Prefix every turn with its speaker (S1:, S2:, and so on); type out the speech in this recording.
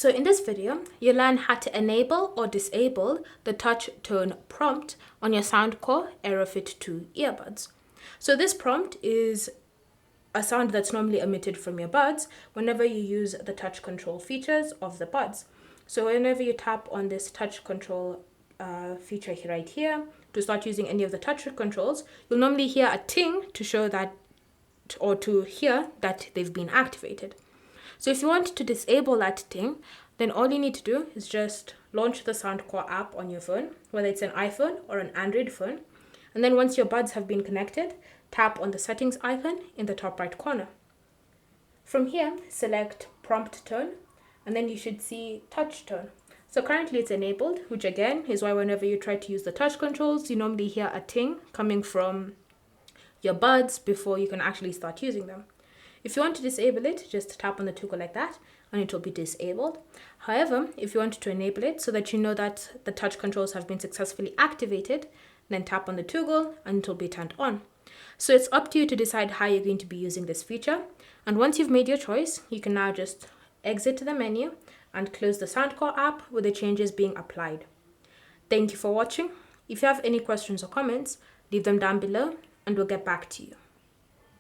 S1: So in this video, you'll learn how to enable or disable the touch tone prompt on your Soundcore Aerofit 2 earbuds. So this prompt is a sound that's normally emitted from your buds whenever you use the touch control features of the buds. So whenever you tap on this touch control feature right here to start using any of the touch controls, you'll normally hear a ting to show that, or to hear that they've been activated. So if you want to disable that ting, then all you need to do is just launch the Soundcore app on your phone, whether it's an iPhone or an Android phone. And then once your buds have been connected, tap on the settings icon in the top right corner. From here, select prompt tone, and then you should see touch tone. So currently it's enabled, which again is why whenever you try to use the touch controls, you normally hear a ting coming from your buds before you can actually start using them. If you want to disable it, just tap on the toggle like that and it will be disabled. However, if you want to enable it so that you know that the touch controls have been successfully activated, then tap on the toggle and it will be turned on. So it's up to you to decide how you're going to be using this feature. And once you've made your choice, you can now just exit the menu and close the Soundcore app with the changes being applied. Thank you for watching. If you have any questions or comments, leave them down below and we'll get back to you.